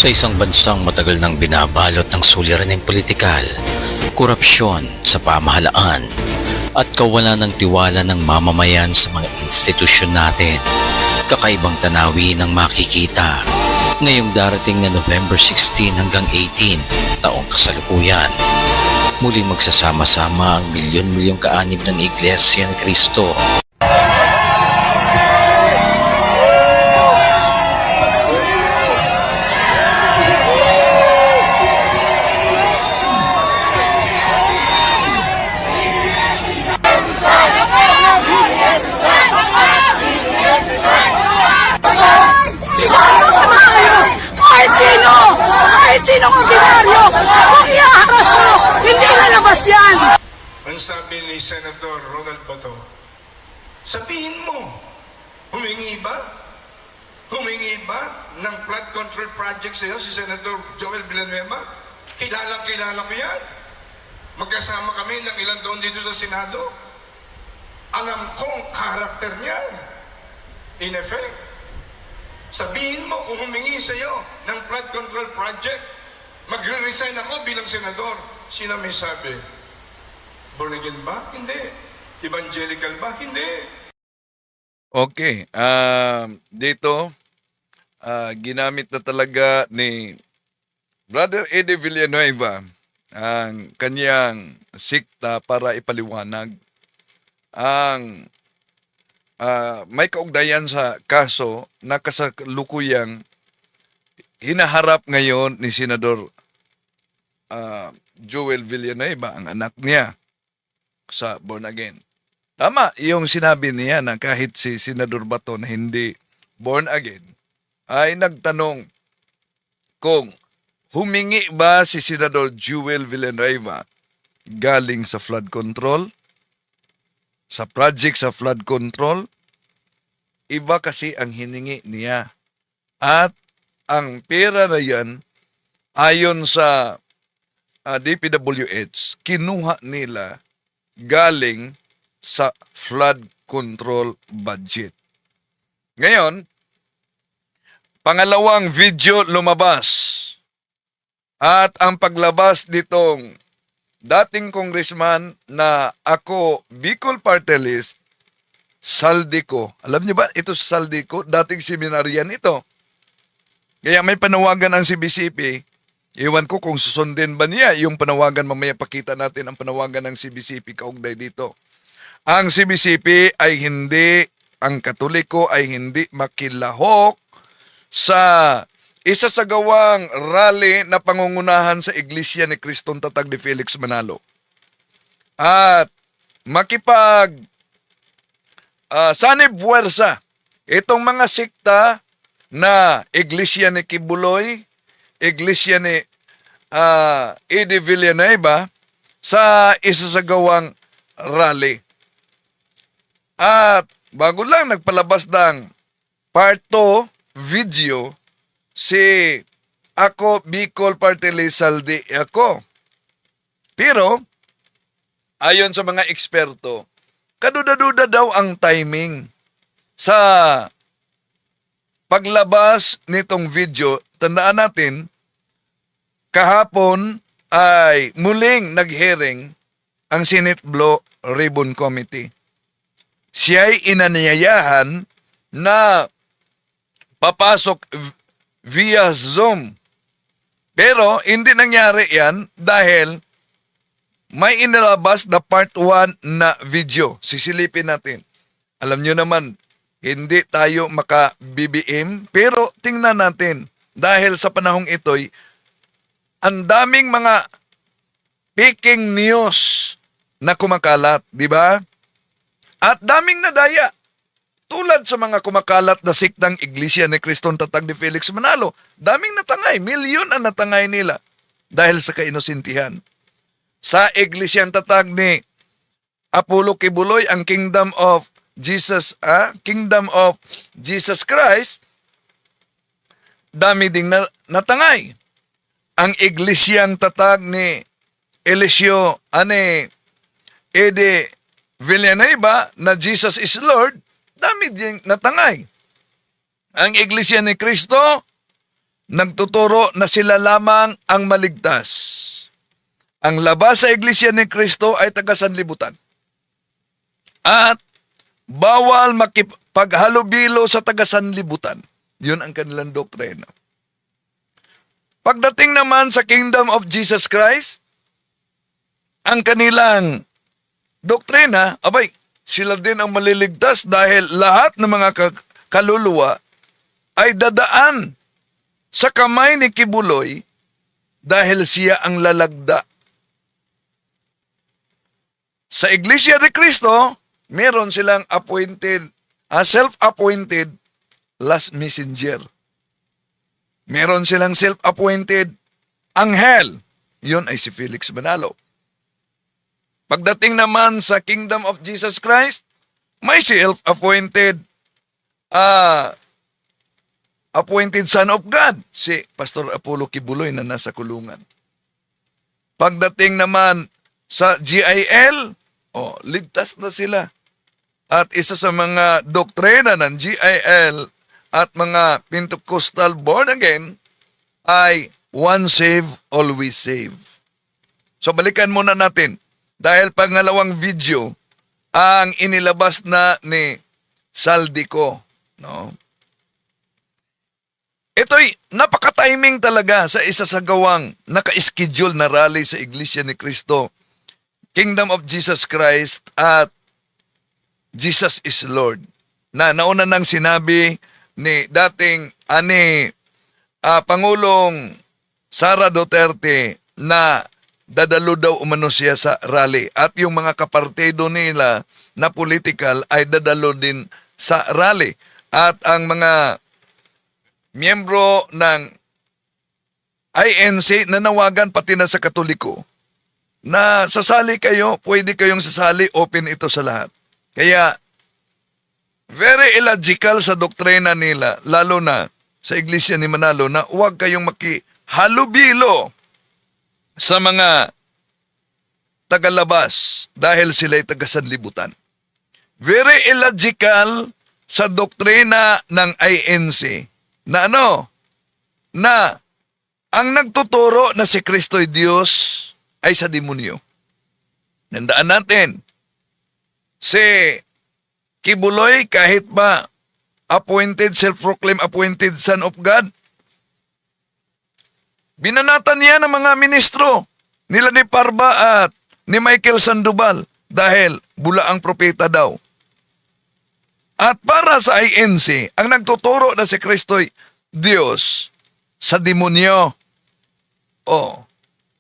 Sa isang bansang matagal nang binabalot ng suliraning politikal, korupsyon sa pamahalaan, at kawalan ng tiwala ng mamamayan sa mga institusyon natin, kakaibang tanawin ang makikita ngayong darating na November 16 hanggang 18, taong kasalukuyan. Muling magsasama-sama ang milyon-milyong kaanib ng Iglesia ni Cristo. Kahit sinong ordinaryo, kung iaharas mo, hindi lalabas yan! Ang sabi ni Senator Ronald Bato, sabihin mo, humingi ba? Humingi ba ng flood control project sa'yo si Senator Joel Villanueva? Kilala ko yan. Magkasama kami ng ilang taon dito sa Senado. Alam kong karakter niyan. In effect, sabihin mo kung humingi sa'yo ng flood control project, magre-resign ako bilang senador. Sino may sabi? Born again ba? Hindi. Evangelical ba? Hindi. Okay. Dito, ginamit na talaga ni Brother Eddie Villanueva ang kanyang sikta para ipaliwanag ang may kaugnayan sa kaso na kasalukuyang hinaharap ngayon ni Senador Joel Villanueva, ang anak niya sa born again. Tama yung sinabi niya na kahit si Senador Bato na hindi born again, ay nagtanong kung humingi ba si Senador Joel Villanueva galing sa flood control, sa project sa flood control. Iba kasi ang hiningi niya. At ang pera na yan, ayon sa DPWH, kinuha nila galing sa flood control budget. Ngayon, pangalawang video lumabas. At ang paglabas nitong dating congressman na ako, Bicol Party List, Saldico. Alam niyo ba, ito sa Saldico, dating seminaryan ito. Kaya may panawagan ang CBCP. Iwan ko kung susundin ba niya yung panawagan. Mamaya pakita natin ang panawagan ng CBCP kaugnay dito. Ang CBCP ay hindi, ang Katoliko ay hindi makilahok sa isa sa gawang rally na pangungunahan sa Iglesia ni Cristong Tatag ni Felix Manalo. At makipag sanib puwersa itong mga sikta na Iglesia ni Kibuloy, Iglesia ni Eddie Villanueva sa isa sa gawang rally. At bago lang nagpalabas ng part 2 video si ako, Bicol Party List Saldi ako. Pero, ayon sa mga eksperto, kaduda-duda daw ang timing sa paglabas nitong video. Tandaan natin, kahapon ay muling nag-hearing ang Senate Blue Ribbon Committee. Siya'y inanyayahan na papasok via Zoom. Pero hindi nangyari yan dahil may inilabas na part 1 na video. Sisilipin natin. Alam nyo naman, hindi tayo maka-BBM, pero tingnan natin. Dahil sa panahong ito'y, ang daming mga faking news na kumakalat, di ba? At daming nadaya. Tulad sa mga kumakalat na siktang Iglesia ni Cristong Tatag ni Felix Manalo, daming natangay, milyon ang natangay nila dahil sa kainosintihan. Sa Iglesia Tatag ni Apollo Kibuloy, ang Kingdom of Jesus Christ, dami ding natangay. Ang Iglesiang Tatag ni Eliseo Eddie Villanueva na Jesus is Lord, dami ding natangay. Ang Iglesia ni Cristo, nagtuturo na sila lamang ang maligtas. Ang labas sa Iglesia ni Cristo ay taga-sanlibutan. At bawal makipaghalubilo sa taga-sanlibutan. Yun ang kanilang doktrina. Pagdating naman sa Kingdom of Jesus Christ, ang kanilang doktrina, abay, sila din ang maliligtas dahil lahat ng mga kaluluwa ay dadaan sa kamay ni Kibuloy dahil siya ang lalagda. Sa Iglesia de Cristo, meron silang self-appointed last messenger. Meron silang self-appointed anghel. Yun ay si Felix Manalo. Pagdating naman sa Kingdom of Jesus Christ, may self-appointed appointed Son of God, si Pastor Apollo Kibuloy na nasa kulungan. Pagdating naman sa GIL, ligtas na sila. At isa sa mga doktrina ng GIL at mga Pentecostal born again ay one save, always save. So balikan muna natin. Dahil pangalawang video ang inilabas na ni Saldico. No? Ito'y napaka-timing talaga sa isa sa gawang naka-schedule na rally sa Iglesia ni Cristo, Kingdom of Jesus Christ at Jesus is Lord. Na nauna nang sinabi ni dating Pangulong Sara Duterte na dadalo daw umano siya sa rally at yung mga kapartido nila na political ay dadalo din sa rally at ang mga miyembro ng INC nanawagan pati na sa Katoliko na sasali kayo, pwede kayong sasali, open ito sa lahat. Kaya very illogical sa doktrina nila, lalo na sa Iglesia ni Manalo, na huwag kayong makihalubilo sa mga tagalabas dahil sila'y taga-sanlibutan. Very illogical sa doktrina ng INC na na ang nagtuturo na si Kristo'y Diyos ay sa demonyo. Nandaan natin, si Kibuloy kahit ba self-proclaimed appointed Son of God, binanatan niya ng mga ministro nila ni Parba at ni Michael Sandoval dahil bula ang propeta daw. At para sa INC, ang nagtuturo na si Kristo'y Diyos sa demonyo.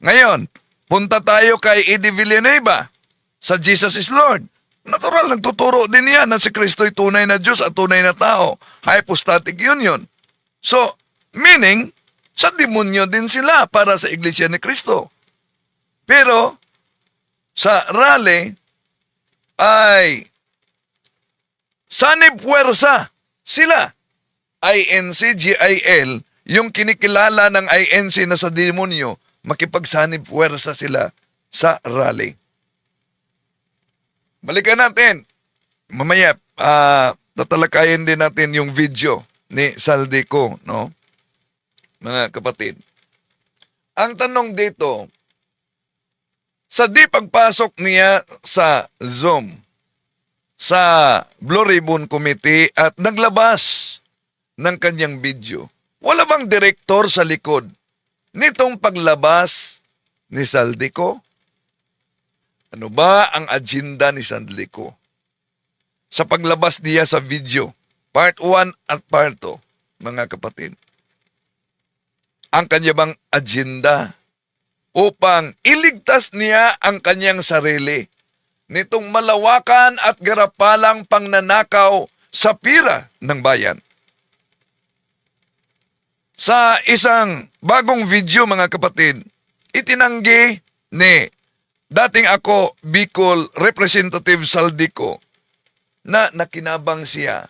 Ngayon, punta tayo kay Eddie Villanueva sa Jesus is Lord. Natural, nagtuturo din niya na si Kristo'y tunay na Diyos at tunay na tao. Hypostatic union. So, meaning, sa demonyo din sila para sa Iglesia ni Cristo. Pero, sa rally, ay sanib puwersa sila. INC, GIL, yung kinikilala ng INC na sa demonyo, makipagsanib puwersa sila sa rally. Balikan natin. Mamaya, tatalakayin din natin yung video ni Saldico, no? Mga kapatid. Ang tanong dito, sa di pagpasok niya sa Zoom, sa Blue Ribbon Committee at naglabas ng kanyang video, wala bang direktor sa likod nitong paglabas ni Saldico? Ano ba ang agenda ni Saldico sa paglabas niya sa video? Part 1 at Part 2, mga kapatid. Ang kanya bang agenda upang iligtas niya ang kanyang sarili nitong malawakan at garapalang pangnanakaw sa pira ng bayan? Sa isang bagong video, mga kapatid, itinanggi ni dating ako Bicol Representative Saldico na nakinabang siya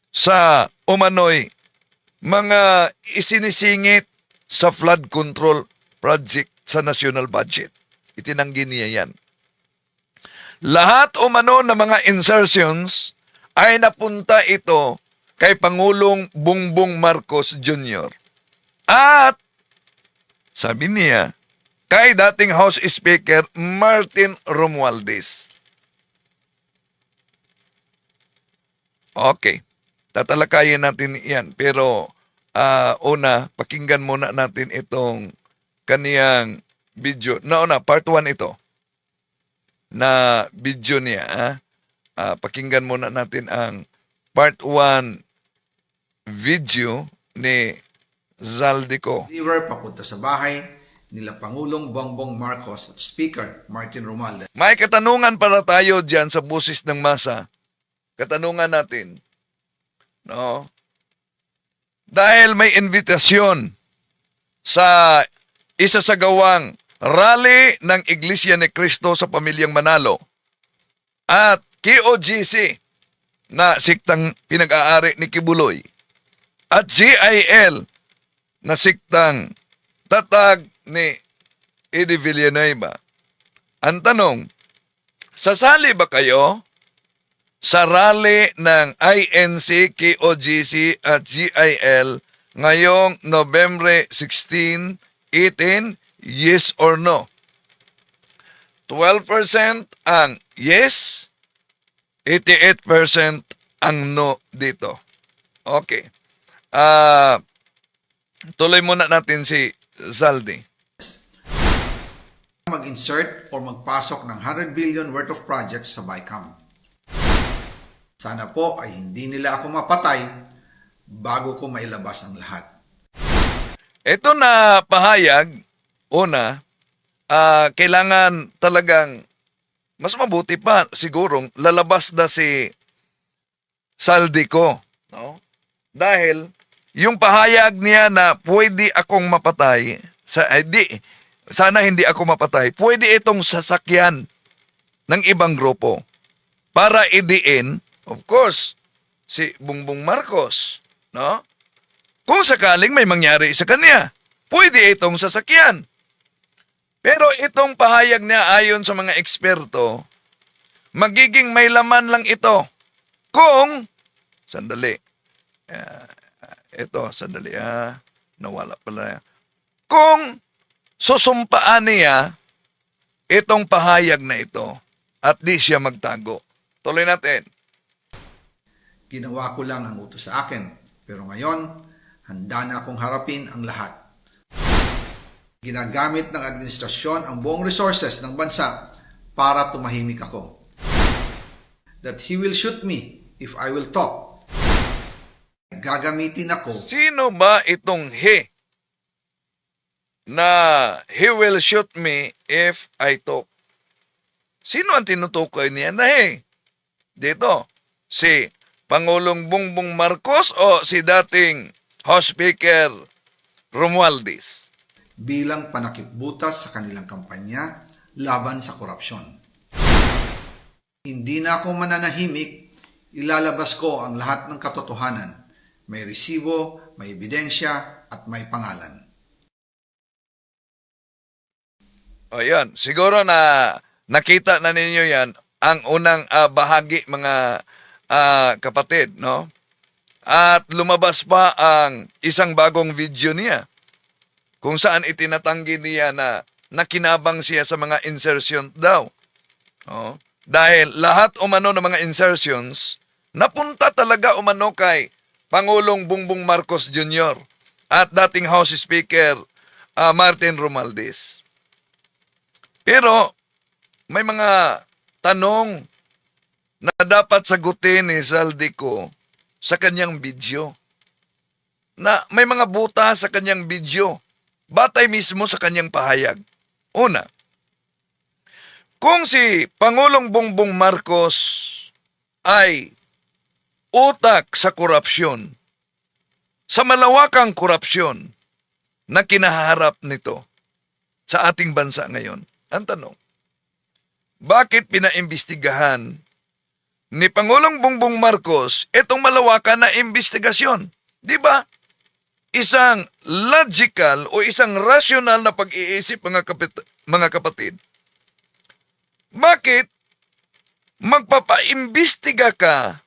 sa umano'y mga isinisingit sa flood control project sa national budget. Itinanggi niya yan. Lahat umano ng mga insertions ay napunta ito kay Pangulong Bongbong Marcos Jr. At sabi niya, kay dating House Speaker Martin Romualdez. Okay, tatalakayin natin yan. Pero una, pakinggan muna natin itong kaniyang video. Part 1 ito. Na video niya. Pakinggan muna natin ang part 1 video ni Zaldico. River papunta sa bahay nila Pangulong Bongbong Marcos at Speaker Martin Romualdez. May katanungan para tayo dyan sa busis ng masa. Katanungan natin. No? Dahil may invitasyon sa isa sa gawang rally ng Iglesia ni Cristo sa Pamilyang Manalo at KOGC na siktang pinag-aari ni Kibuloy at GIL na siktang tatag ni Eddie Villanueva. Ang tanong, sasali ba kayo sa rally ng INC, KOGC at GIL ngayong November 16, 18? Yes or no? 12% ang yes, 88% ang no dito. Okay. Tuloy muna natin si Zaldi. Mag-insert or magpasok ng 100 billion worth of projects sa BICAM. Sana po ay hindi nila ako mapatay bago ko mailabas ang lahat. Ito na pahayag, una, kailangan talagang mas mabuti pa sigurong lalabas na si Zaldico, no? Dahil yung pahayag niya na pwede akong mapatay, sana hindi ako mapatay, pwede itong sasakyan ng ibang grupo para idiin, of course, si Bongbong Marcos, no? Kung sakaling may mangyari sa kanya, pwede itong sasakyan. Pero itong pahayag niya ayon sa mga eksperto, magiging may laman lang ito kung, nawala pala. Kung susumpaan niya itong pahayag na ito at di siya magtago. Tuloy natin. Ginawa ko lang ang utos sa akin, pero ngayon, handa na akong harapin ang lahat. Ginagamit ng administrasyon ang buong resources ng bansa para tumahimik ako. That he will shoot me if I will talk. Gagamitin ako. Sino ba itong he na he will shoot me if I talk? Sino ang tinutukoy niya na he? Dito, si Pangulong Bongbong Marcos o si dating House Speaker Romualdez? Bilang panakipbutas sa kanilang kampanya laban sa korupsyon. Hindi na ako mananahimik, ilalabas ko ang lahat ng katotohanan. May resibo, may ebidensya, at may pangalan. O yan, siguro na nakita na ninyo yan, ang unang bahagi mga kapatid, no? At lumabas pa ang isang bagong video niya kung saan itinatanggi niya na nakinabang siya sa mga insertion daw. Oh, dahil lahat umano ng mga insertions napunta talaga umano kay Pangulong Bongbong Marcos Jr. at dating House Speaker Martin Romualdez. Pero may mga tanong na dapat sagutin ni Zaldico sa kanyang video. Na may mga buta sa kanyang video. Batay mismo sa kanyang pahayag. Una, kung si Pangulong Bongbong Marcos ay utak sa korupsyon, sa malawakang korupsyon na kinaharap nito sa ating bansa ngayon, ang tanong, bakit pinaimbestigahan ni Pangulong Bongbong Marcos itong malawakan na investigasyon? Di ba? Isang logical o isang rational na pag-iisip mga kapatid. Bakit magpapaimbestiga ka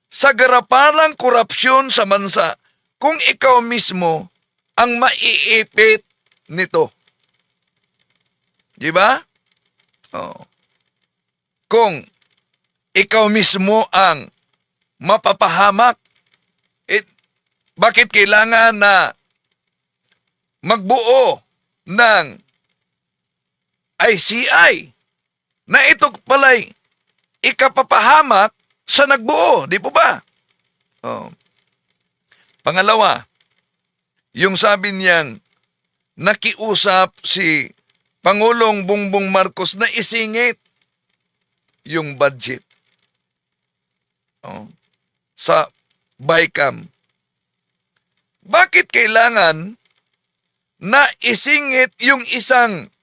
sa garapalang korupsyon sa bansa kung ikaw mismo ang maiipit nito. Di ba? Oh. Kung ikaw mismo ang mapapahamak, bakit kailangan na magbuo ng ICI na ito pala'y ikapapahamak sa nagbuo, di po ba? Oh. Pangalawa, yung sabi niyang nakiusap si Pangulong Bongbong Marcos na isingit yung budget sa BICAM. Bakit kailangan na isingit yung isang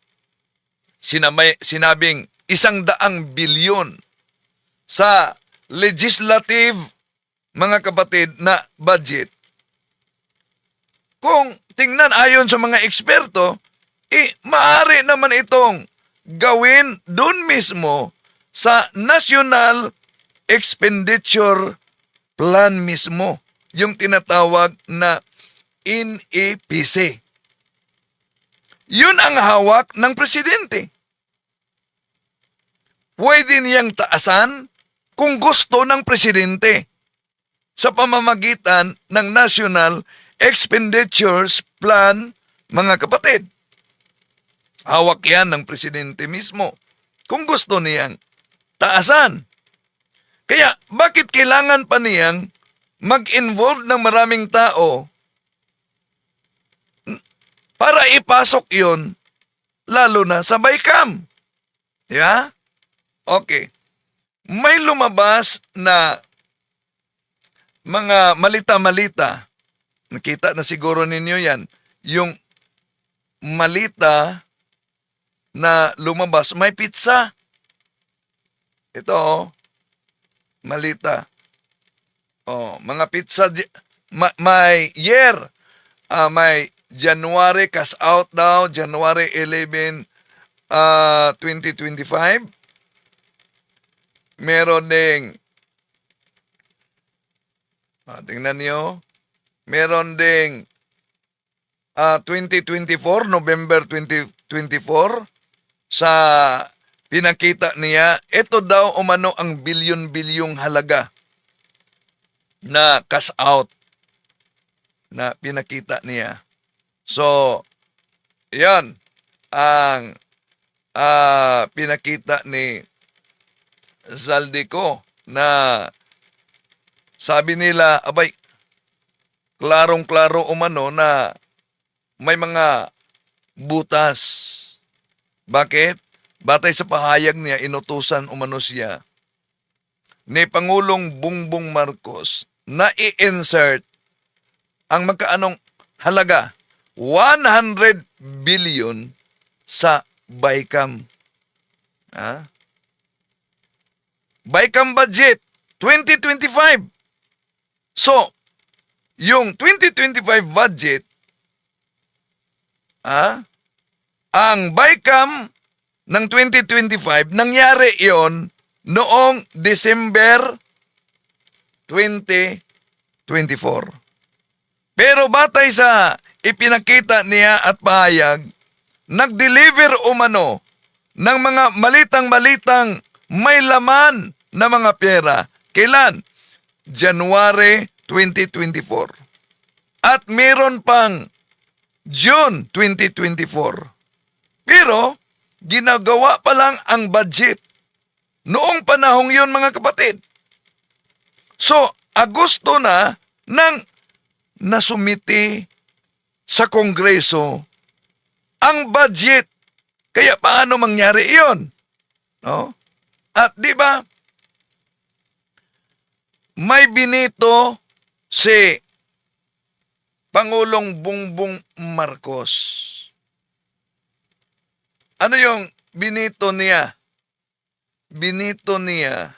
sinabing 100 bilyon sa legislative, mga kapatid, na budget? Kung tingnan ayon sa mga eksperto, maaari naman itong gawin doon mismo sa National Expenditure Plan mismo, yung tinatawag na NEPC. Yun ang hawak ng presidente. Pwede niyang taasan kung gusto ng presidente sa pamamagitan ng National Expenditures Plan, mga kapatid. Hawak yan ng presidente mismo kung gusto niyang taasan. Kaya bakit kailangan pa niyang mag-involve ng maraming tao para ipasok yon, lalo na sa BICAM? Di ba? Okay. May lumabas na mga malita-malita. Nakita na siguro ninyo yan. Yung malita na lumabas, may pizza. Ito, malita. Mga pizza, may year. May January, cash out daw, January 11, 2025. Meron ding, tingnan nyo, meron ding 2024, November 2024, sa pinakita niya, ito daw umano ang bilyon-bilyong halaga na cash out na pinakita niya. So, yan ang pinakita ni Zaldico na sabi nila, abay, klarong-klaro umano na may mga butas. Bakit? Batay sa pahayag niya, inutusan umano siya ni Pangulong Bongbong Marcos na i-insert ang magkaanong halaga 100 billion sa BICAM. BICAM budget 2025. So, yung 2025 budget, ang BICAM ng 2025, nangyari yon noong December 2024. Pero batay sa ipinakita niya at pahayag, nag-deliver umano ng mga malitang-malitang may laman na mga pera. Kailan? January 2024. At meron pang June 2024. Pero, ginagawa pa lang ang budget noong panahong yon, mga kapatid. So, Agosto na nang nasumiti sa Kongreso ang budget. Kaya paano mangyari iyon? No? At di ba, may binito si Pangulong Bongbong Marcos. Ano yung binito niya? Binito niya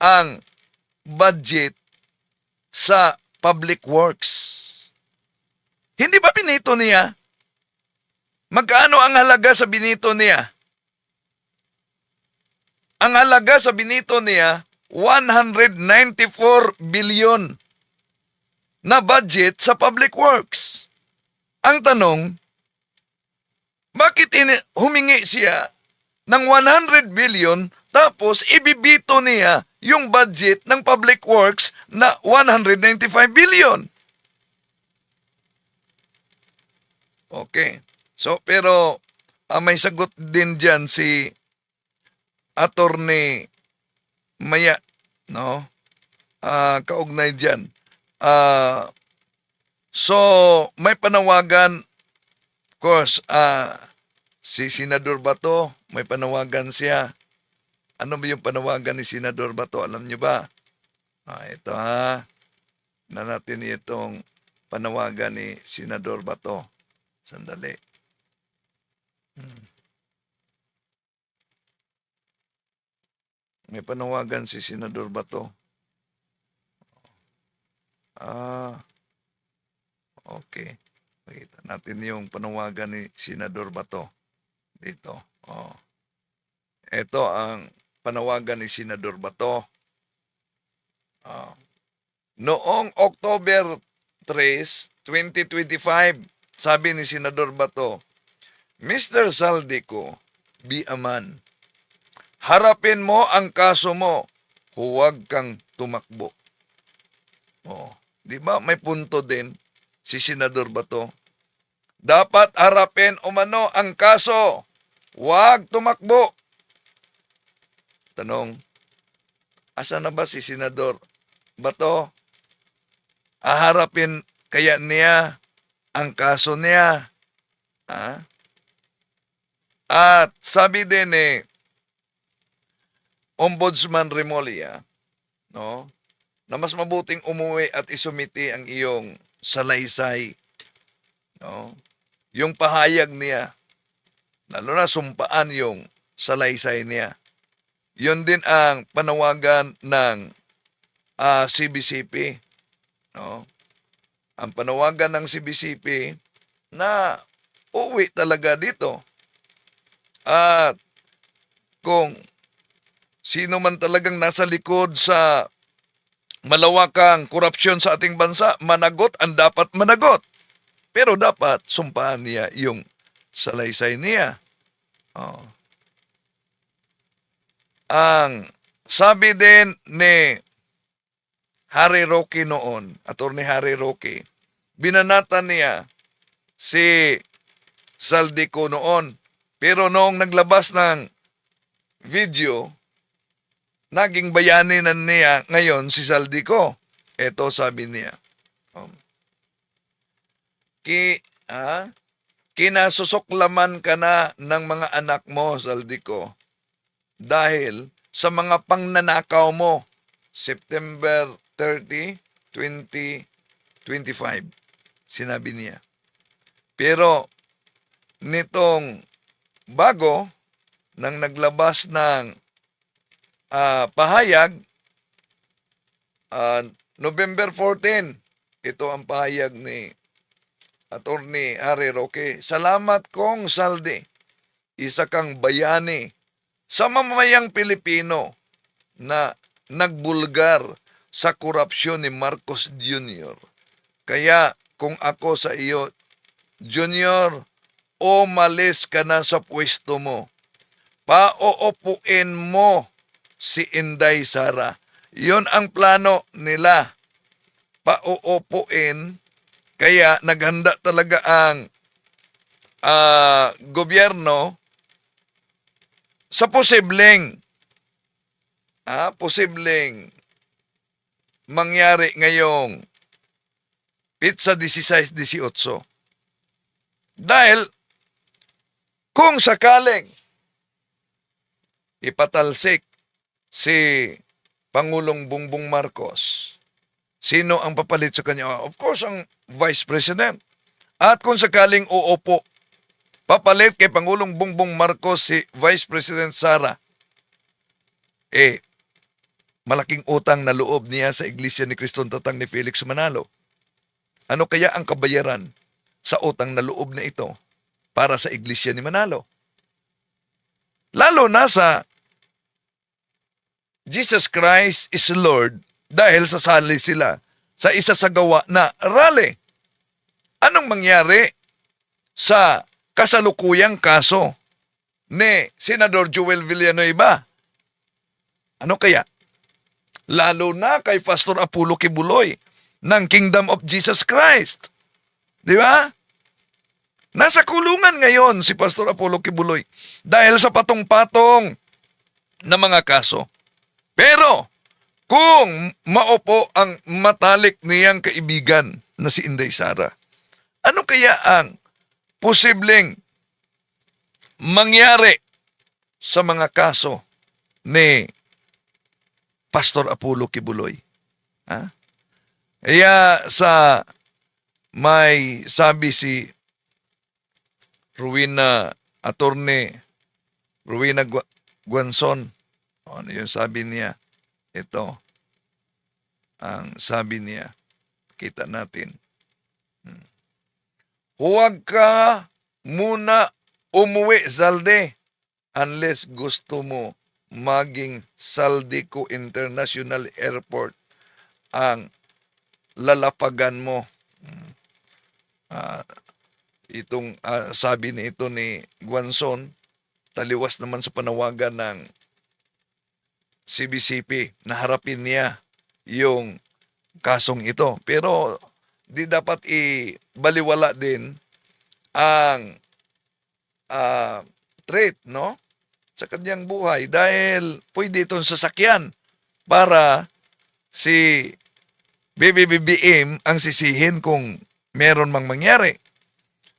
ang budget sa public works. Hindi ba binito niya? Magkano ang halaga sa binito niya? Ang halaga sa binito niya, 194 billion na budget sa public works. Ang tanong, bakit humingi siya ng 100 billion tapos ibibito niya yung budget ng public works na 195 billion? Okay. So, pero may sagot din dyan si Attorney Maya, no? Kaugnay dyan. So, may panawagan, of course, si Senador Bato, may panawagan siya. Ano ba yung panawagan ni Senador Bato? Alam niyo ba? Ito ha. Na natin itong panawagan ni Senador Bato. Sandali. May panawagan si Senador Bato. Okay. Pakita natin yung panawagan ni Senador Bato. Dito. Ito ang panawagan ni Senador Bato. Noong October 3, 2025, sabi ni Senador Bato, Mr. Saldico, be a man. Harapin mo ang kaso mo. Huwag kang tumakbo. Di ba may punto din si Senador Bato? Dapat harapin umano ang kaso. Huwag tumakbo. Tanong, asa na ba si Senador Bato? Haharapin kaya niya ang kaso niya? At sabi din Ombudsman Remulla, no, na mas mabuting umuwi at isumiti ang iyong salaysay, no, yung pahayag niya, lalo na sumpaan yung salaysay niya. Yun din ang panawagan ng CBCP, no. Ang panawagan ng CBCP na uwi talaga dito. At kung sino man talagang nasa likod sa malawakang korupsyon sa ating bansa, managot ang dapat managot. Pero dapat sumpaan niya yung salaysay niya. Ang sabi din ni Harry Roque noon, Attorney Harry Roque, binanatan niya si Saldico noon. Pero noong naglabas ng video, naging bayani na niya ngayon si Saldico. Ito sabi niya. Kinasusuklaman ka na ng mga anak mo, Saldico, dahil sa mga pangnanakaw mo. September 30, 2025, sinabi niya. Pero nitong bago, nang naglabas ng pahayag, November 14, ito ang pahayag ni Attorney Harry Roque. Salamat kong Saldi, isa kang bayani sa mamamayang Pilipino na nagbulgar sa korupsyon ni Marcos Jr. Kaya kung ako sa iyo, Junior, umalis ka na sa pwesto mo. Pauupuin mo si Inday Sara. Yun ang plano nila. Pauupuin. Kaya naghanda talaga ang gobyerno sa posibleng mangyari ngayong pizza 16-18. Dahil kung sakaling ipatalsik si Pangulong Bongbong Marcos, sino ang papalit sa kanya? Of course, ang Vice President. At kung sakaling uupo, papalit kay Pangulong Bongbong Marcos si Vice President Sara, malaking utang na loob niya sa Iglesia ni Kristong Tatang ni Felix Manalo. Ano kaya ang kabayaran sa utang na loob na ito para sa Iglesia ni Manalo? Lalo na sa Jesus Christ is Lord dahil sasali sila sa isa sa gawa na rally. Anong mangyari sa kasalukuyang kaso ni Senador Joel Villanueva. Ano kaya? Lalo na kay Pastor Apollo Kibuloy ng Kingdom of Jesus Christ. Di ba? Nasa kulungan ngayon si Pastor Apollo Kibuloy dahil sa patong-patong na mga kaso. Pero kung maupo ang matalik niyang kaibigan na si Inday Sara, ano kaya ang posibleng mangyari sa mga kaso ni Pastor Apollo Kibuloy? Ha? Kaya sa may sabi si Attorney Rowena Guanzon, ano yung sabi niya? Ito, ang sabi niya, kita natin. Huwag ka muna umuwi, Zalde, unless gusto mo maging Saldico International Airport ang lalapagan mo. Sabi ni ito ni Guanzon, taliwas naman sa panawagan ng CBCP na harapin niya yung kasong ito. Pero di dapat ibaliwala din ang threat, no? Sa kanyang buhay dahil pwede itong sasakyan para si BBBM ang sisihin kung meron mang mangyari.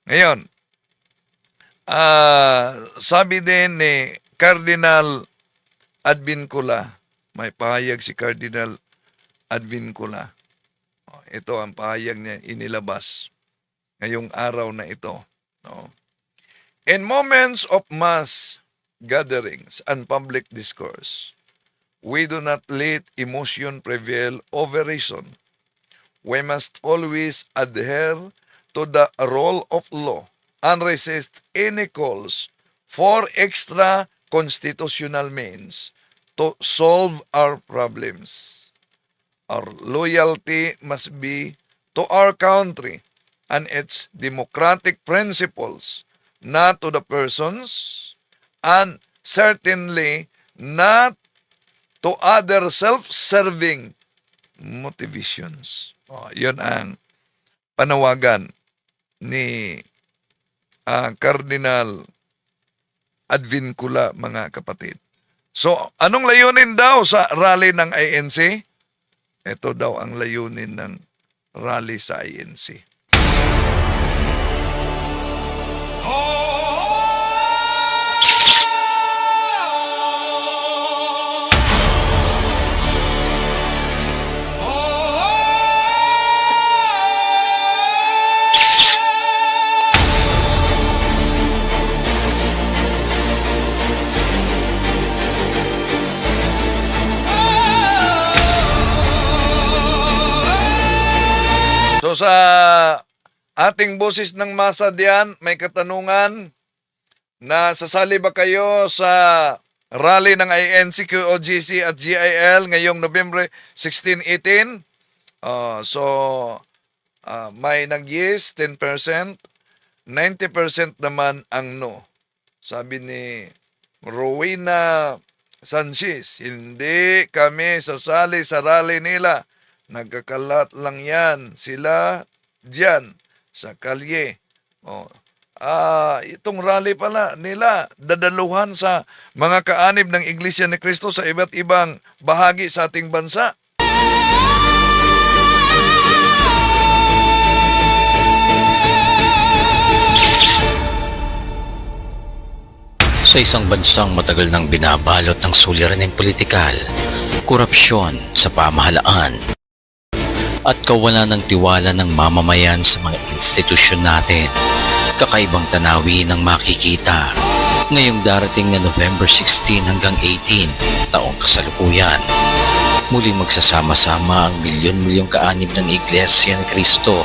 Ngayon, sabi din ni Cardinal Advincula, may pahayag si Cardinal Advincula. Ito ang pahayag niya inilabas ngayong araw na ito. No? In moments of mass gatherings and public discourse, we do not let emotion prevail over reason. We must always adhere to the rule of law and resist any calls for extra constitutional means to solve our problems. Our loyalty must be to our country and its democratic principles, not to the persons, and certainly not to other self-serving motivations. Yun ang panawagan ni Cardinal Advincula, mga kapatid. So, anong layunin daw sa rally ng INC? Ito daw ang layunin ng rally sa INC. So sa ating boses ng masa diyan, may katanungan na sasali ba kayo sa rally ng INC, QOGC at GIL ngayong November 16, 18? May nag-yes, 10%, 90% naman ang no. Sabi ni Rowena Sanchez, hindi kami sasali sa rally nila. Nagkakalat lang yan sila diyan sa kalye. Itong rally pala nila dadaluhan sa mga kaanib ng Iglesia ni Cristo sa iba't ibang bahagi sa ating bansa. Sa isang bansang matagal nang binabalot ng suliraning politikal, korupsyon sa pamahalaan, at kawalan ng tiwala ng mamamayan sa mga institusyon natin, kakaibang tanawin ang makikita ngayong darating na November 16 hanggang 18, taong kasalukuyan. Muling magsasama-sama ang milyon-milyong kaanib ng Iglesia ni Cristo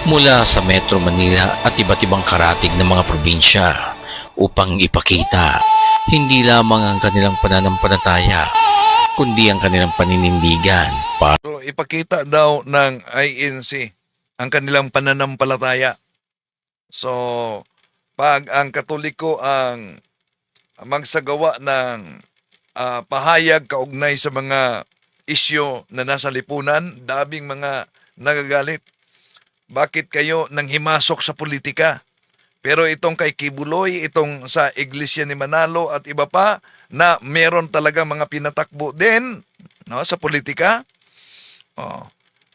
mula sa Metro Manila at iba't ibang karatig ng mga probinsya upang ipakita hindi lamang ang kanilang pananampalataya, kundi ang kanilang paninindigan para So, ipakita daw ng INC ang kanilang pananampalataya. So, pag ang Katoliko ang magsagawa ng pahayag kaugnay sa mga isyo na nasa lipunan, daming mga nagagalit. Bakit kayo nang himasok sa politika? Pero itong kay Kibuloy, itong sa Iglesia ni Manalo at iba pa na meron talaga mga pinatakbo din, no, sa politika. Oh.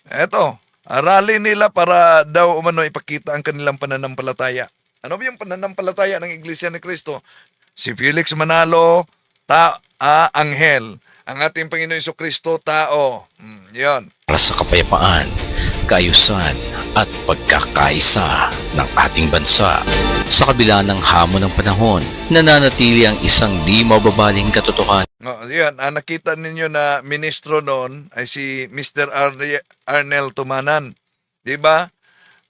Eto, rally nila para daw umano ipakita ang kanilang pananampalataya. Ano ba yung pananampalataya ng Iglesia ni Cristo? Si Felix Manalo, Anghel. Ang ating Panginoon Jesucristo, tao. Yan. Para sa kapayapaan, kaayusan at pagkakaisa ng ating bansa. Sa kabila ng hamon ng panahon, nananatili ang isang di mababaling katotohanan. Yan, nakita ninyo na ministro noon ay si Mr. Arnel Tumanan. 'Di ba?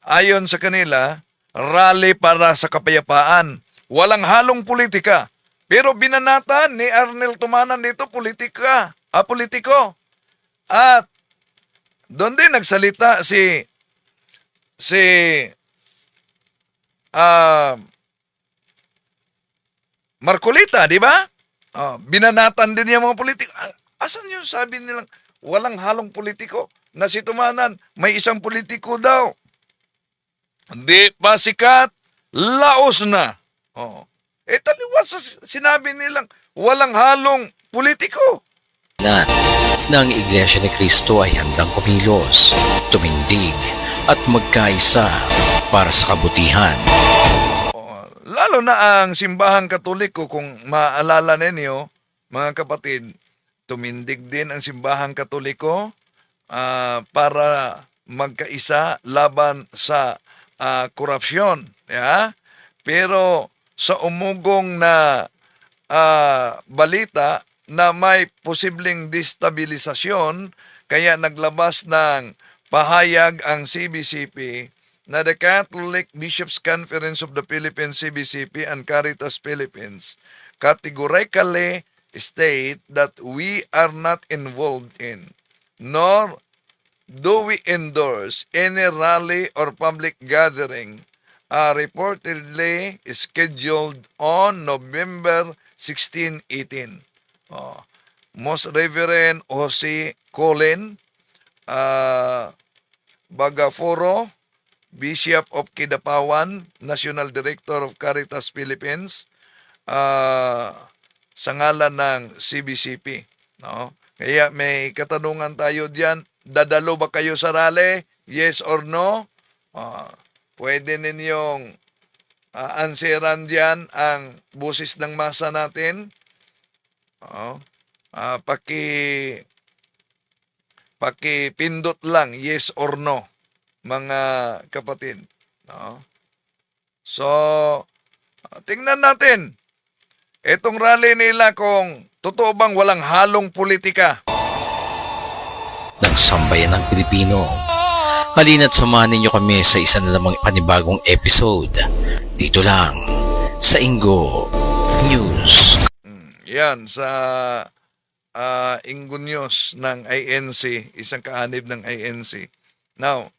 Ayon sa kanila, rally para sa kapayapaan. Walang halong politika. Pero binanatan ni Arnel Tumanan dito politiko. At doon din nagsalita si Marcolita, di ba? Binanatan din yung mga politiko. Asan yung sabi nilang walang halong politiko? Na si Tumanan, may isang politiko daw. Hindi pa sikat, laos na. Taliwas sa sinabi nilang walang halong politiko. Ng Iglesia ni Cristo ay handang kumilos, tumindig at magkaisa para sa kabutihan. Lalo na ang simbahang Katoliko, kung maalala ninyo, mga kapatid, tumindig din ang simbahang Katoliko para magkaisa laban sa korupsyon. Yeah? Pero sa umugong na balita na may posibleng destabilisasyon, kaya naglabas ng pahayag ang CBCP na the Catholic Bishops' Conference of the Philippines, CBCP, and Caritas Philippines categorically state that we are not involved in, nor do we endorse any rally or public gathering reportedly scheduled on November 16, 18. Most Reverend Jose Colin Bagaforo, Bishop of Kidapawan, National Director of Caritas Philippines, sa ngalan ng CBCP. No? Kaya may katanungan tayo diyan, dadalo ba kayo sa rally? Yes or no? Pwede ninyong anseran diyan ang busis ng masa natin. Pakipindot lang yes or no, mga kapatid. So, tingnan natin itong rally nila kung totoo bang walang halong politika. Ng sambayan ng Pilipino. Halina't samahan ninyo kami sa isa na namang panibagong episode. Dito lang sa Ingo News. Yan, sa Ingo News ng INC, isang kaanib ng INC. Now,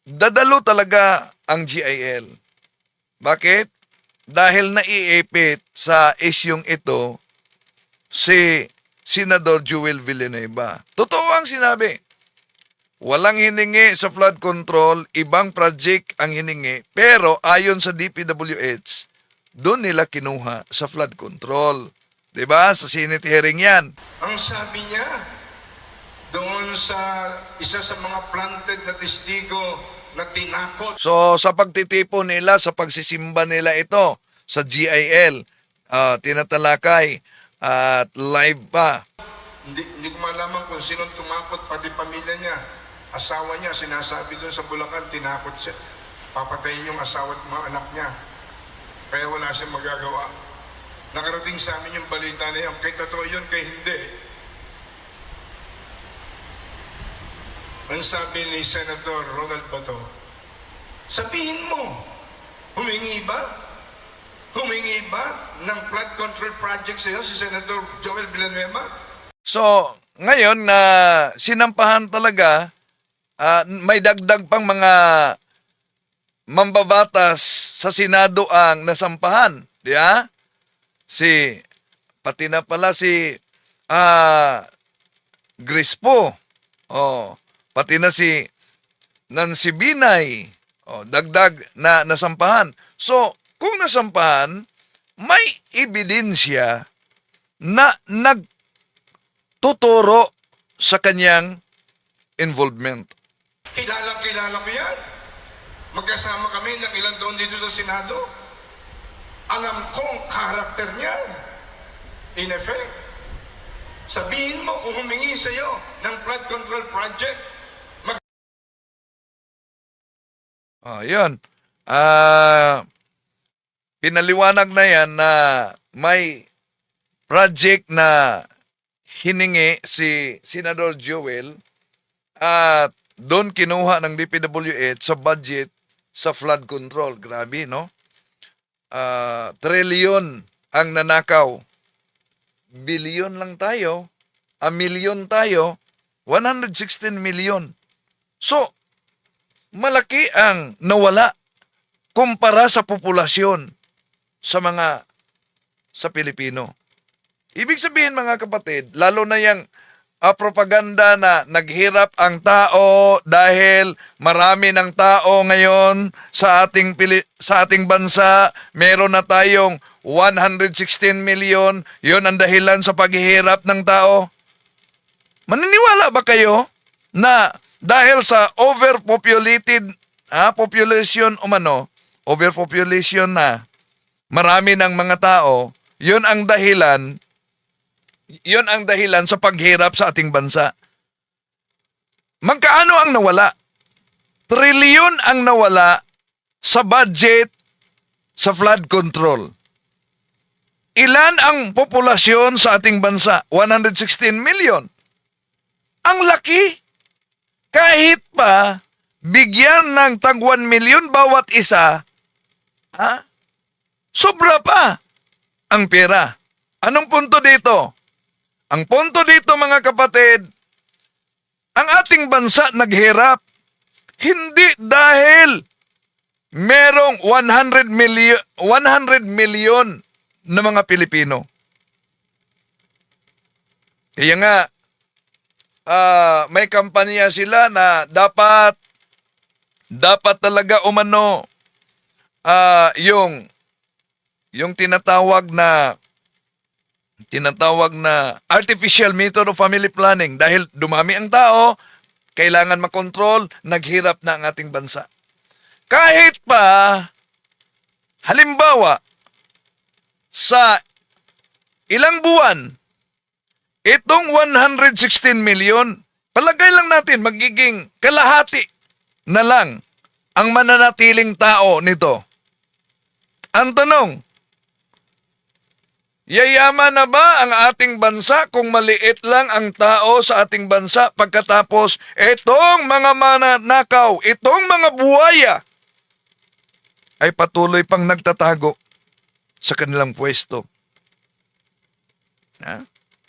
dadalo talaga ang GIL. Bakit? Dahil naiipit sa isyong ito si Senador Joel Villanueva. Totoo ang sinabi. Walang hiningi sa flood control, ibang project ang hiningi, pero ayon sa DPWH, doon nila kinuha sa flood control. 'Di ba? Sa Senate hearing 'yan. Ang sabi niya, doon sa isa sa mga planted na testigo na tinakot. So sa pagtitipon nila, sa pagsisimba nila ito sa GIL, tinatalakay at live pa. Hindi ko malaman kung sinong tumakot, pati pamilya niya. Asawa niya, sinasabi doon sa Bulacan, tinakot siya. Papatayin yung asawa at mga anak niya. Kaya wala siyang magagawa. Nakarating sa amin yung balita na yun. Kay totoo yun, kay hindi. Ang sabi ni Senator Ronald Bato, sabihin mo, humingi ba? Humingi ba ng flood control project sa'yo si Senator Joel Villanueva? So, ngayon na sinampahan talaga, may dagdag pang mga mambabatas sa Senado ang nasampahan. Di ba? Pati na pala si Grispo. Pati na si Nancy Binay. Dagdag na nasampahan. So, kung nasampahan, may ebidensya na nagtuturo sa kanyang involvement. Kilala ko yan. Magkasama kami ng ilang taon dito sa Senado. Alam ko ang karakter niyan. In effect, sabihin mo kung humingi sa'yo ng flood control project, Yun. Pinaliwanag na yan na may project na hiningi si Senador Joel at doon kinuha ng DPWH sa budget sa flood control. Grabe, no? Trilyon ang nanakaw. Bilyon lang tayo. A milyon tayo. 116 million. So, malaki ang nawala kumpara sa populasyon sa Pilipino. Ibig sabihin mga kapatid, lalo na yung propaganda na naghirap ang tao dahil marami ng tao ngayon sa ating bansa, meron na tayong 116 million, yun ang dahilan sa paghihirap ng tao. Maniniwala ba kayo na dahil sa overpopulated overpopulation na marami ng mga tao, yun ang dahilan sa paghirap sa ating bansa. Magkaano ang nawala? Trilyon ang nawala sa budget sa flood control. Ilan ang populasyon sa ating bansa? 116 million. Ang laki. Kahit pa bigyan ng tag 1 million bawat isa, sobra pa ang pera. Anong punto dito? Ang punto dito mga kapatid, ang ating bansa naghirap hindi dahil merong 100 million na mga Pilipino. Kaya nga, may kampanya sila na dapat talaga umano yung tinatawag na artificial method of family planning dahil dumami ang tao, kailangan makontrol, naghirap na ang ating bansa. Kahit pa halimbawa sa ilang buwan itong 116 million, palagay lang natin magiging kalahati na lang ang mananatiling tao nito. Ang tanong, yayaman na ba ang ating bansa kung maliit lang ang tao sa ating bansa pagkatapos itong mga mananakaw, itong mga buhaya ay patuloy pang nagtatago sa kanilang pwesto?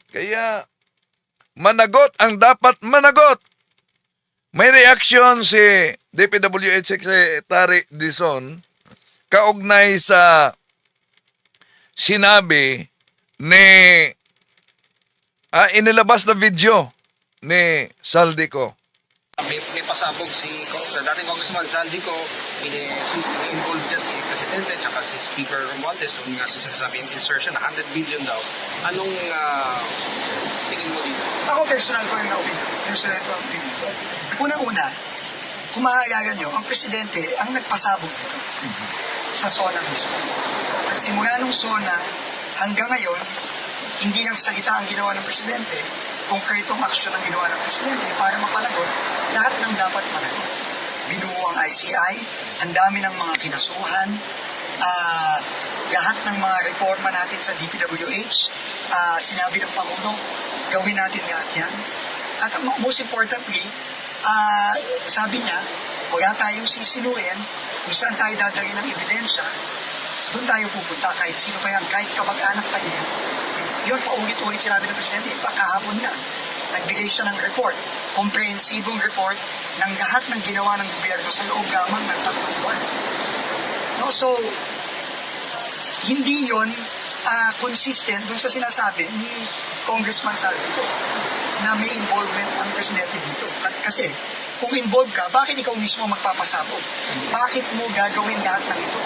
Kaya, managot ang dapat managot. May reaksyon si DPWH Secretary Dizon kaugnay sa sinabi ni inilabas na video ni Saldico. May pasabog si dating Congressman Saldico, ini-involve niya si Presidente at si Speaker Romualdez. So nga sinasabi yung insertion na 100 billion daw. Anong tingin mo dito? Ako personal ko yung opinion. Unang-una, kung maaayagan nyo, ang Presidente ang nagpasabog dito sa SONA mismo. At simula nung SONA hanggang ngayon, hindi lang salita ang ginawa ng Presidente, konkretong aksyon ang ginawa ng Presidente para mapalagot lahat ng dapat palagot. Binuo ang ICI, ang dami ng mga kinasuhan, lahat ng mga reforma natin sa DPWH, sinabi ng Pangulo, gawin natin lahat yan. At most importantly, sabi niya, wala tayong sisinuin kung saan tayo dadalhin ng ebidensya, doon tayo pupunta kahit sino pa yan, kahit kamag-anak pa niya. Yun, paulit-ulit sinabi ng Presidente. In fact, kahapon na nagbigay siya ng report, komprehensibong report ng lahat ng ginawa ng gobyerno sa loob lamang ng 3 buwan. No, so, hindi yon consistent dun sa sinasabi ni Congressman Saldico na may involvement ang presidente dito. Kasi, kung involved ka, bakit ikaw mismo magpapasabog? Bakit mo gagawin lahat ng ito?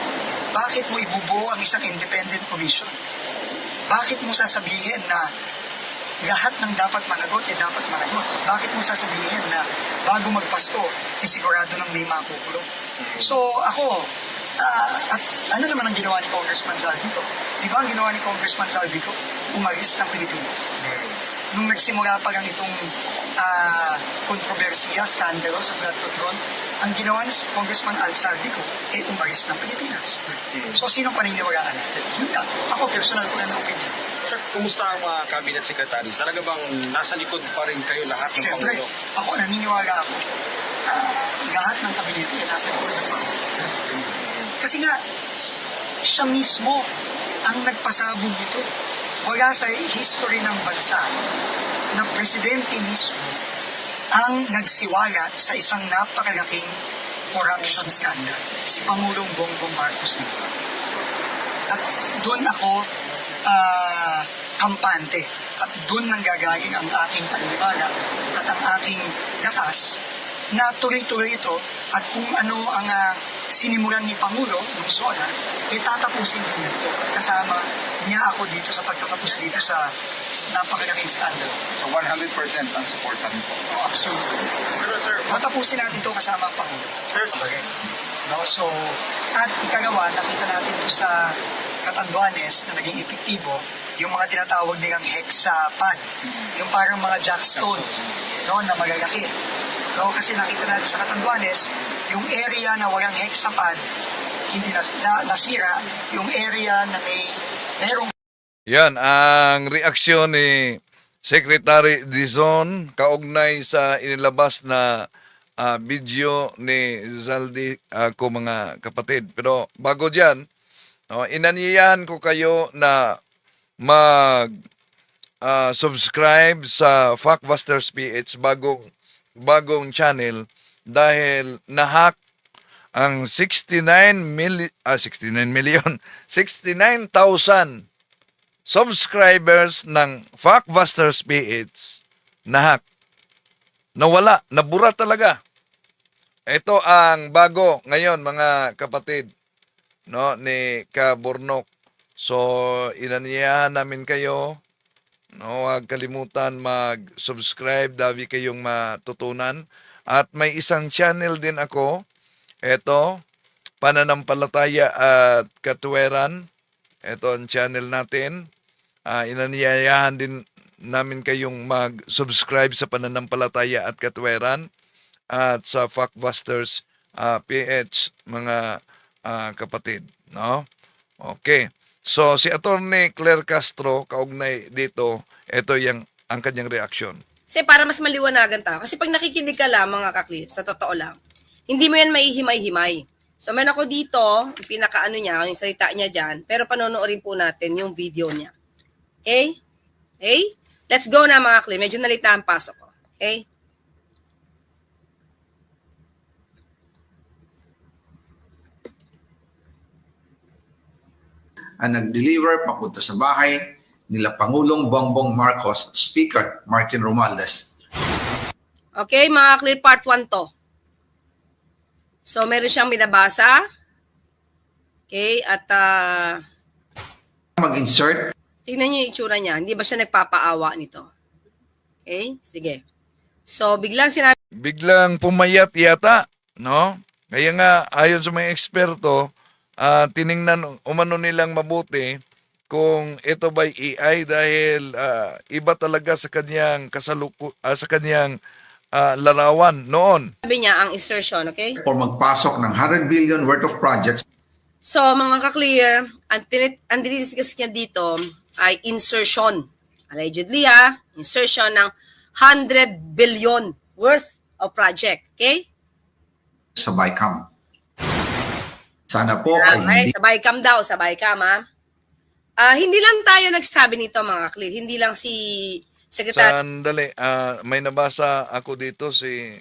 Bakit mo ibubuo ang isang independent commission? Bakit mo sasabihin na lahat ng dapat managot dapat managot? Bakit mo sasabihin na bago magpasko, sigurado nang may makukulong? So ako, at ano naman ang ginawa ni Congressman Saldico? Di ba ang ginawa ni Congressman Saldico? Umalis ng Pilipinas. Nung nagsimula pa lang itong kontrobersiya, skandalo sa blood control, ang ginawa ni Congressman Al Saldico umalis ng Pilipinas. So sino paniniwalaan natin? Yun lang. Ako personal ko na opinion. Sir, kumusta ang mga cabinet secretaries? Talaga bang nasa likod pa rin kayo lahat ng Siyempre, Pangulo? ako naniniwala ako. Lahat ng kabinete nasa likod ng Pangulo. Kasi nga, siya mismo ang nagpasabog nito. Wala sa history ng bansa na presidente mismo ang nagsiwala sa isang napakalaking corruption scandal. Si Pangulong Bongbong Marcos nito. At doon ako kampante. At doon nanggagaling ang aking paniniwala at ang aking lakas na tuloy-tuloy ito at kung ano ang sinimulan ni Pangulo ng SONA, tatapusin din nito. Kasama niya ako dito sa pagtatapos dito sa napakalaking skandalo. So 100% ang supportan po. Oh, absolutely. Pero sir, Tatapusin natin ito kasama ang Pangulo. Sir, Okay. No, so, at ikagawa, nakita natin ito sa Catanduanes na naging epektibo, yung mga tinatawag nilang hexapad. Yung parang mga jackstone, no, na malalaki. No, kasi nakita natin sa Catanduanes, yung area na walang hexapad, hindi nasira, yung area na merong Yan ang reaksyon ni Secretary Dizon kaugnay sa inilabas na video ni Zaldi ko mga kapatid. Pero bago dyan, inaniyahan ko kayo na subscribe sa Factbusters PH bagong channel dahil nahack ang 69,000 subscribers ng Factbusters PH nahack. Nawala, nabura talaga. Ito ang bago ngayon mga kapatid, no, ni Kaburnok. So inaniyahan namin kayo, no, huwag kalimutan mag-subscribe, dami kayong matutunan. At may isang channel din ako, ito, Pananampalataya at Katwiran. Ito ang channel natin. Inaniyahan din namin kayong mag-subscribe sa Pananampalataya at Katwiran at sa Factbusters PH, mga kapatid. No? Okay. So, si Attorney Claire Castro, kaugnay dito, ito ang kanyang reaksyon. Kasi para mas maliwanagan tayo. Kasi pag nakikinig ka lang, mga kaklir, sa totoo lang, hindi mo yan maihimay-himay. So, meron ako dito, yung pinaka-ano niya, yung salita niya dyan, pero panonoorin po natin yung video niya. Okay? Okay? Let's go na, mga kaklir. Medyo nalita ang pasok ko. Okay? Ang nag-deliver papunta sa bahay nila Pangulong Bongbong Marcos, Speaker Martin Romualdez. Okay, mga clear part 1 to. So, meron siyang binabasa. Okay, at Mag-insert tingnan niyo yung itsura niya. Hindi ba siya nagpapaawa nito? Okay, sige. So, Biglang pumayat yata, no? Kaya nga, ayon sa mga eksperto, tiningnan umano nilang mabuti kung ito ba'y AI dahil iba talaga sa kanyang sa kanyang larawan noon. sabi niya ang insertion, okay? or magpasok ng 100 billion worth of projects So, mga ka-clear, ang dinidiscuss niya dito ay insertion. Allegedly, insertion ng 100 billion worth of project. Okay? sa BICAM. Sana po ay Okay, hindi sabay cam daw, sabay cam, ha? Hindi lang tayo nagsabi nito, mga clear. Hindi lang si Secretary. Sandali, may nabasa ako dito si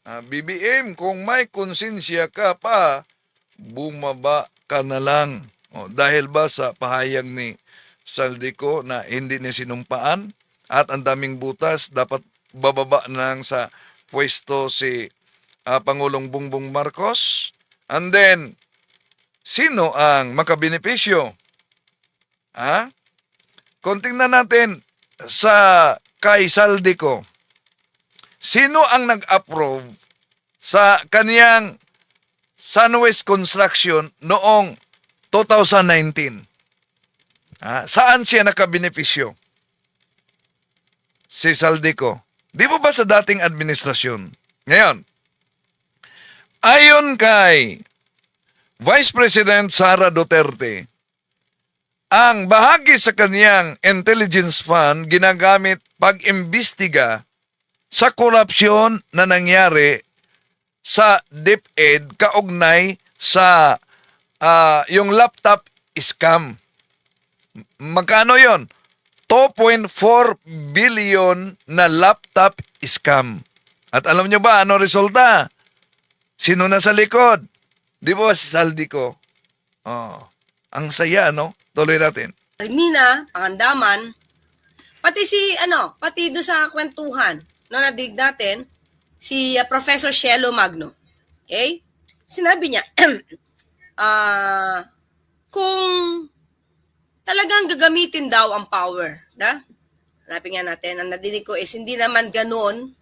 BBM, kung may konsensya ka pa, bumaba ka na lang. Dahil ba sa pahayag ni Saldico na hindi niya sinumpaan at ang daming butas, dapat bababa na lang sa pwesto si Pangulong Bongbong Marcos? And then, sino ang makabenepisyo? Kung tingnan natin sa kay Saldico, sino ang nag-approve sa kaniyang Sunwest Construction noong 2019? Saan siya nakabenepisyo? Si Saldico. Di ba sa dating administrasyon? Ngayon, ayon kay Vice President Sara Duterte, ang bahagi sa kaniyang intelligence fund ginagamit pag-imbestiga sa korupsyon na nangyari sa DepEd kaugnay sa yung laptop scam. Magkano yon? 2.4 billion na laptop scam. At alam nyo ba ano resulta? Sino na sa likod? Di ba si Saldico? Ang saya, no? Tuloy natin. Rimina, Pangandaman, pati pati do sa kwentuhan, no, nadig natin, si Professor Shelo Magno. Okay? Sinabi niya, kung talagang gagamitin daw ang power, hanapin nga natin, ang nadinig ko is hindi naman ganon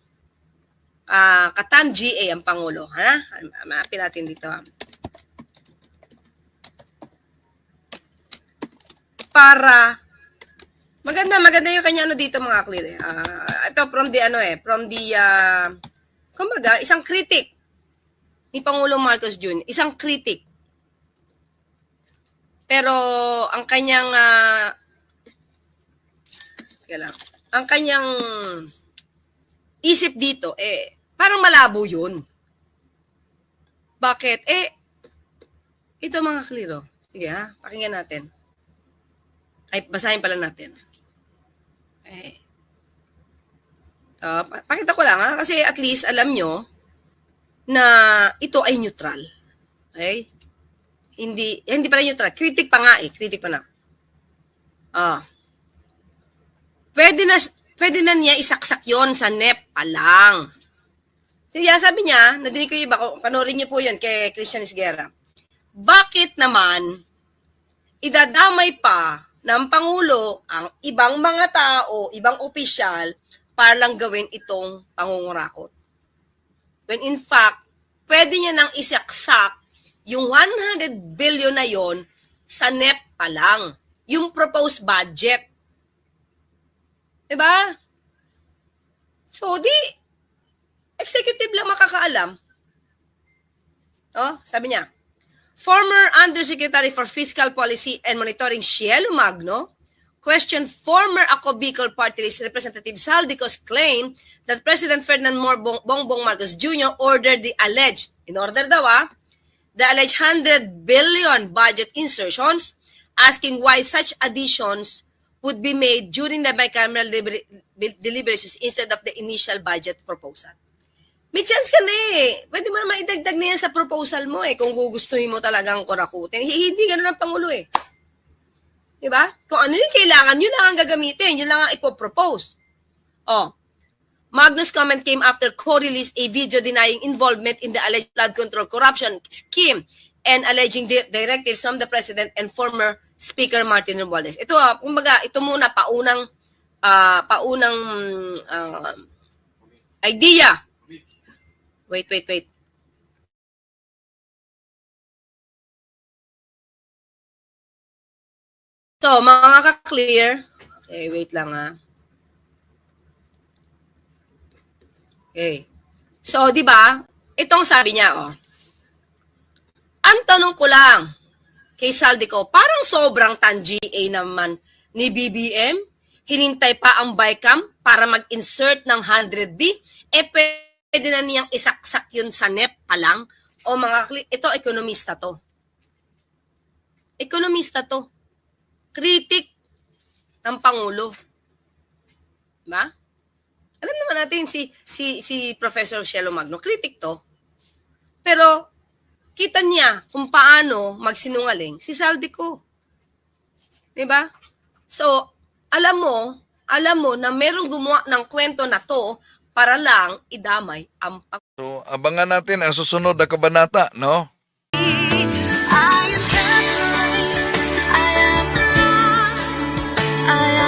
katan-GA ang Pangulo. Hanapin natin dito. Para maganda yung kanya dito mga clear. Ito from the kumbaga isang critic ni Pangulong Marcos Jr., isang critic. Pero ang kanyang isip dito parang malabo 'yun. Bakit? Ito mga clear. Sige pakinggan natin. Ay, basahin pala natin. Pakita ko lang kasi at least alam nyo na ito ay neutral. Okay? Hindi pala neutral. Critic pa nga Critic pa na. Pwede na niya isaksak yon sa NEP pa lang. Sabi niya, nadinig ko yung iba, panoorin niyo po yun kay Christian Isguera. Bakit naman idadamay pa ng Pangulo ang ibang mga tao, ibang opisyal, para lang gawin itong pangungurakot? When in fact, pwede niya nang isaksak yung 100 billion na yon sa NEP pa lang. Yung proposed budget. Diba? So, executive lang makakaalam. Sabi niya, former Undersecretary for Fiscal Policy and Monitoring Shelo Magno questioned former Ako Bicol Party List Representative Saldico's claim that President Ferdinand Bongbong Marcos Jr. ordered the alleged 100 billion budget insertions, asking why such additions would be made during the bicameral deliberations instead of the initial budget proposal. May chance ka na Pwede mo naman idagdag na yan sa proposal mo kung gugustuhin mo talagang kurakutin. Hindi ganun ang Pangulo Diba? Kung ano yung kailangan, yun lang ang gagamitin. Yun lang ang ipopropose. Magno's comment came after co-released a video denying involvement in the alleged flood control corruption scheme and alleging directives from the President and former Speaker Martin Romualdez. Ito, kumbaga, ito muna, paunang idea. Wait. So, mga ka-clear. Okay, wait lang Okay. So, di ba? Itong sabi niya, Ang tanong ko lang kay Saldico, parang sobrang tan-GA naman ni BBM. Hinintay pa ang BICAM para mag-insert ng 100B. Pwede na niyang isaksak yun sa NEP pa lang. O ito, ekonomista to. Ekonomista to. Critic ng Pangulo. Diba? Alam naman natin si Professor Shelo Magno, critic to. Pero kita niya kung paano magsinungaling si Saldico. Diba? So, alam mo na merong gumawa ng kwento na to para lang idamay ang So, abangan natin ang susunod na kabanata, no? I am Kathleen. I am alive. I